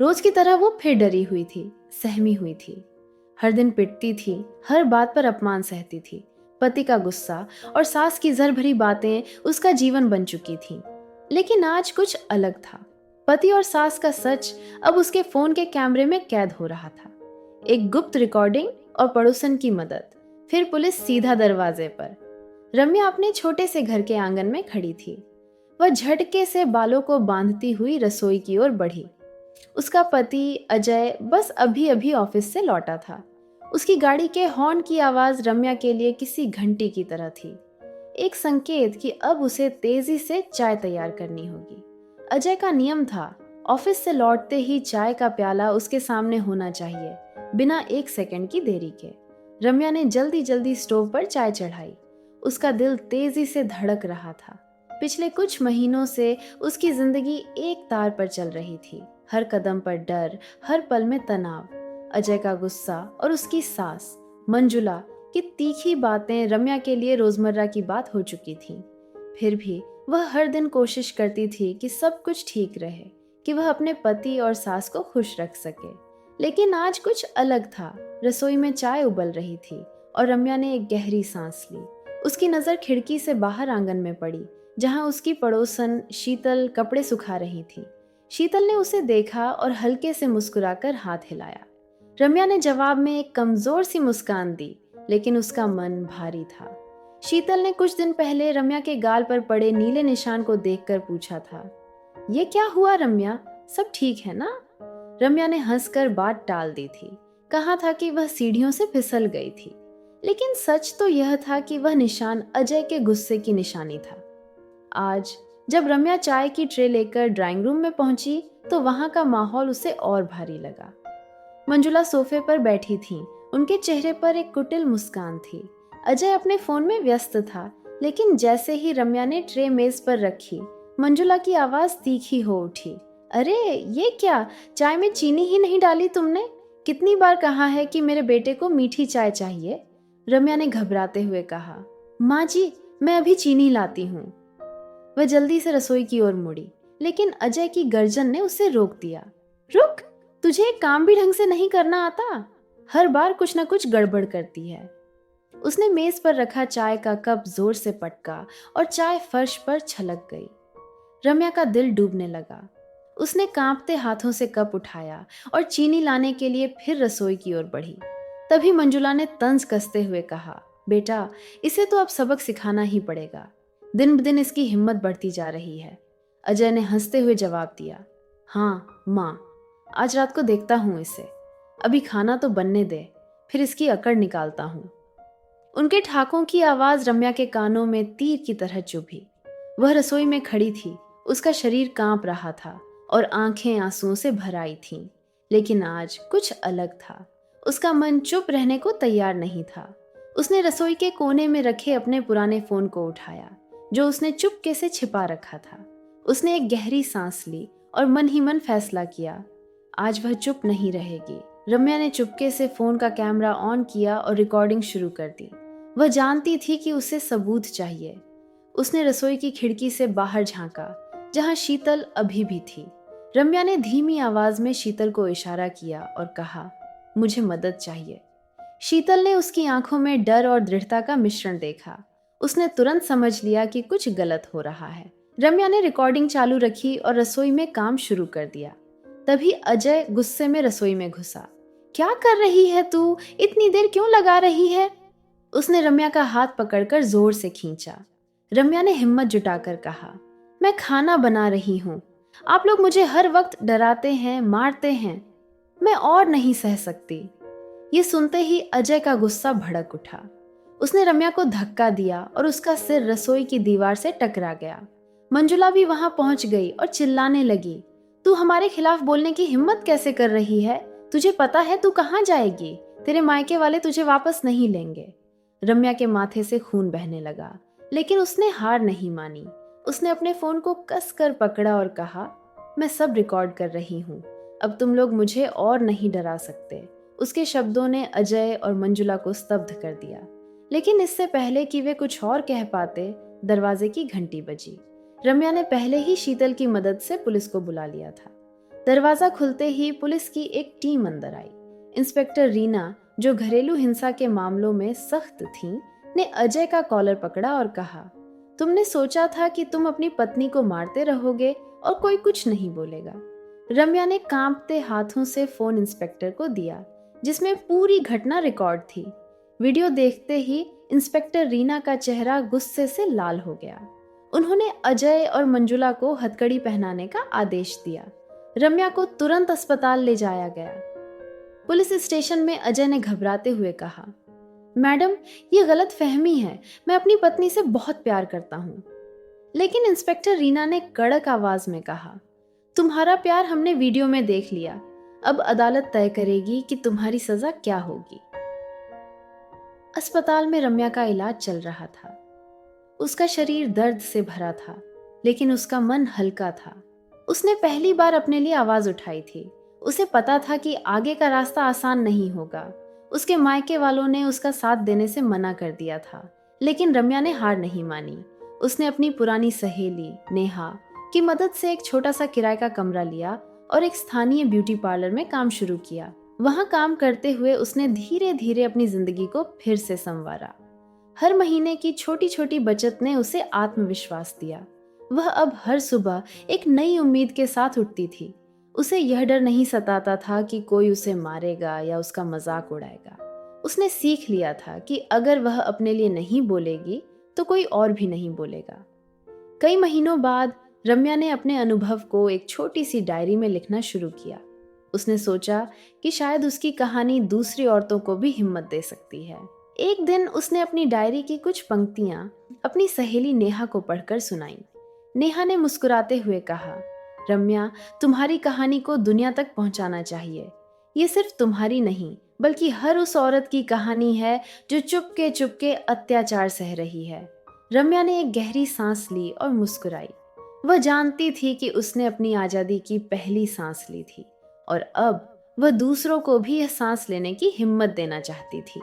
रोज की तरह वो फिर डरी हुई थी, सहमी हुई थी। हर दिन पिटती थी, हर बात पर अपमान सहती थी। पति का गुस्सा और सास की जर भरी बातें उसका जीवन बन चुकी थीं। लेकिन आज कुछ अलग था। पति और सास का सच अब उसके फोन के कैमरे में कैद हो रहा था। एक गुप्त रिकॉर्डिंग और पड़ोसन की मदद, फिर पुलिस सीधा दरवाजे पर। रम्या अपने छोटे से घर के आंगन में खड़ी थी। वह झटके से बालों को बांधती हुई रसोई की ओर बढ़ी। उसका पति अजय बस अभी अभी ऑफिस से लौटा था। उसकी गाड़ी के हॉर्न की आवाज रम्या के लिए किसी घंटी की तरह थी, एक संकेत कि अब उसे तेजी से चाय तैयार करनी होगी। अजय का नियम था, ऑफिस से लौटते ही चाय का प्याला उसके सामने होना चाहिए, बिना एक सेकंड की देरी के। रम्या ने जल्दी जल्दी स्टोव पर चाय चढ़ाई। उसका दिल तेजी से धड़क रहा था। पिछले कुछ महीनों से उसकी जिंदगी एक तार पर चल रही थी। हर कदम पर डर, हर पल में तनाव। अजय का गुस्सा और उसकी सास मंजुला की तीखी बातें रम्या के लिए रोजमर्रा की बात हो चुकी थीं। फिर भी वह हर दिन कोशिश करती थी कि सब कुछ ठीक रहे, कि वह अपने पति और सास को खुश रख सके। लेकिन आज कुछ अलग था। रसोई में चाय उबल रही थी और रम्या ने एक गहरी सांस ली। उसकी नजर खिड़की से बाहर आंगन में पड़ी, जहां उसकी पड़ोसन शीतल कपड़े सुखा रही थी। शीतल ने उसे देखा और हल्के से मुस्कुराकर हाथ हिलाया। रम्या ने जवाब में एक कमजोर सी मुस्कान दी, लेकिन उसका मन भारी था। शीतल ने कुछ दिन पहले रम्या के गाल पर पड़े नीले निशान को देखकर पूछा था, ये क्या हुआ रम्या, सब ठीक है ना? रम्या ने हंसकर बात टाल दी थी। कहा था कि वह सीढ़ियों से फिसल गई थी, लेकिन सच तो यह था कि वह निशान अजय के गुस्से की निशानी था। आज जब रम्या चाय की ट्रे लेकर ड्राइंग रूम में पहुंची तो वहां का माहौल उसे और भारी लगा। मंजुला सोफे पर बैठी थीं। उनके चेहरे पर एक कुटिल मुस्कान थी। अजय अपने फोन में व्यस्त था, लेकिन जैसे ही रम्या ने ट्रे मेज पर रखी, मंजुला की आवाज तीखी हो उठी। अरे ये क्या, चाय में चीनी ही नहीं डाली तुमने? कितनी बार कहा है कि मेरे बेटे को मीठी चाय चाहिए? रम्या ने घबराते हुए कहा। माँ जी, मैं अभी चीनी लाती हूँ। वह जल्दी से रसोई की ओर मुड़ी, लेकिन अजय की गर्जन ने उसे रोक दिया। रुक, तुझे एक काम भी ढंग से नहीं करना आता? हर बार कुछ न कुछ गड़बड़ करती है। उसने मेज पर रखा चाय का कप जोर से पटका और चाय फर्श पर छलक गई। रम्या का दिल डूबने लगा। उसने कांपते हाथों से कप उठाया और चीनी लाने के लिए फिर रसोई की ओर बढ़ी। तभी मंजुला ने तंज कसते हुए कहा, बेटा, इसे तो अब सबक सिखाना ही पड़ेगा। दिन ब दिन इसकी हिम्मत बढ़ती जा रही है। अजय ने हंसते हुए जवाब दिया, हाँ माँ, आज रात को देखता हूँ इसे। अभी खाना तो बनने दे, फिर इसकी अकड़ निकालता हूँ। उनके ठहाकों की आवाज रम्या के कानों में तीर की तरह चुभी। वह रसोई में खड़ी थी। उसका शरीर कांप रहा था और आंखें आंसुओं से भर आई थीं। लेकिन आज कुछ अलग था। उसका मन चुप रहने को तैयार नहीं था। उसने रसोई के कोने में रखे अपने पुराने फोन को उठाया, जो उसने चुपके से छिपा रखा था। उसने एक गहरी सांस ली और मन ही मन फैसला किया, आज वह चुप नहीं रहेगी। रम्या ने चुपके से फोन का कैमरा ऑन किया और रिकॉर्डिंग शुरू कर दी। वह जानती थी कि उसे सबूत चाहिए। उसने रसोई की खिड़की से बाहर झांका, जहां शीतल अभी भी थी। रम्या ने धीमी आवाज में शीतल को इशारा किया और कहा, मुझे मदद चाहिए। शीतल ने उसकी आंखों में डर और दृढ़ता का मिश्रण देखा। उसने तुरंत समझ लिया कि कुछ गलत हो रहा है। रम्या ने रिकॉर्डिंग चालू रखी और रसोई में काम शुरू कर दिया। तभी अजय गुस्से में रसोई में घुसा। क्या कर रही है तू? इतनी देर क्यों लगा रही है? उसने रम्या का हाथ पकड़कर जोर से खींचा। रम्या ने हिम्मत जुटाकर कहा, मैं खाना बना रही हूँ। आप लोग मुझे हर वक्त डराते हैं, मारते हैं। मैं और नहीं सह सकती। ये सुनते ही अजय का गुस्सा भड़क उठा। उसने रम्या को धक्का दिया और उसका सिर रसोई की दीवार से टकरा गया। मंजुला भी वहां पहुंच गई और चिल्लाने लगी, तू हमारे खिलाफ बोलने की हिम्मत कैसे कर रही है? तुझे पता है तू कहाँ जाएगी? तेरे मायके वाले तुझे वापस नहीं लेंगे। रम्या के माथे से खून बहने लगा, लेकिन उसने हार नहीं मानी। उसने अपने फोन को कस कर पकड़ा और कहा, मैं सब रिकॉर्ड कर रही हूँ। अब तुम लोग मुझे और नहीं डरा सकते। उसके शब्दों ने अजय और मंजुला को स्तब्ध कर दिया। लेकिन इससे पहले कि वे कुछ और कह पाते, दरवाजे की घंटी बजी। रम्या ने पहले ही शीतल की मदद से पुलिस को बुला लिया था। दरवाजा खुलते ही पुलिस की एक टीम अंदर आई। इंस्पेक्टर रीना, जो घरेलू हिंसा के मामलों में सख्त थीं, ने अजय का कॉलर पकड़ा और कहा, तुमने सोचा था कि तुम अपनी पत्नी को मारते रहोगे और कोई कुछ नहीं बोलेगा। रम्या ने कांपते हाथों से फोन इंस्पेक्टर को दिया, जिसमें पूरी घटना रिकॉर्ड थी। वीडियो देखते ही इंस्पेक्टर रीना का चेहरा गुस्से से लाल हो गया। उन्होंने अजय और मंजुला को हथकड़ी पहनाने का आदेश दिया। रम्या को तुरंत अस्पताल ले जाया गया। पुलिस स्टेशन में अजय ने घबराते हुए कहा, मैडम, ये गलत फहमी है, मैं अपनी पत्नी से बहुत प्यार करता हूँ। लेकिन इंस्पेक्टर रीना ने कड़क आवाज में कहा, तुम्हारा प्यार हमने वीडियो में देख लिया, अब अदालत तय करेगी कि तुम्हारी सजा क्या होगी। अस्पताल में रम्या का इलाज चल रहा था। उसका शरीर दर्द से भरा था, लेकिन उसका मन हल्का था। उसने पहली बार अपने लिए आवाज उठाई थी। उसे पता था कि आगे का रास्ता आसान नहीं होगा। उसके मायके वालों ने उसका साथ देने से मना कर दिया था, लेकिन रम्या ने हार नहीं मानी। उसने अपनी पुरानी सहेली नेहा की मदद से एक छोटा सा किराए का कमरा लिया और एक स्थानीय ब्यूटी पार्लर में काम शुरू किया। वहां काम करते हुए उसने धीरे धीरे अपनी जिंदगी को फिर से संवारा। हर महीने की छोटी छोटी बचत ने उसे आत्मविश्वास दिया। वह अब हर सुबह एक नई उम्मीद के साथ उठती थी। उसे यह डर नहीं सताता था कि कोई उसे मारेगा या उसका मजाक उड़ाएगा। उसने सीख लिया था कि अगर वह अपने लिए नहीं बोलेगी तो कोई और भी नहीं बोलेगा। कई महीनों बाद रम्या ने अपने अनुभव को एक छोटी सी डायरी में लिखना शुरू किया। उसने सोचा कि शायद उसकी कहानी दूसरी औरतों को भी हिम्मत दे सकती है। एक दिन उसने अपनी डायरी की कुछ पंक्तियां अपनी सहेली नेहा को पढ़कर सुनाई। नेहा ने मुस्कुराते हुए कहा, रम्या, तुम्हारी कहानी को दुनिया तक पहुंचाना चाहिए। ये सिर्फ तुम्हारी नहीं, बल्कि हर उस औरत की कहानी है जो चुपके चुपके अत्याचार सह रही है। रम्या ने एक गहरी सांस ली और मुस्कुराई। वह जानती थी कि उसने अपनी आजादी की पहली सांस ली थी और अब वह दूसरों को भी यह सांस लेने की हिम्मत देना चाहती थी।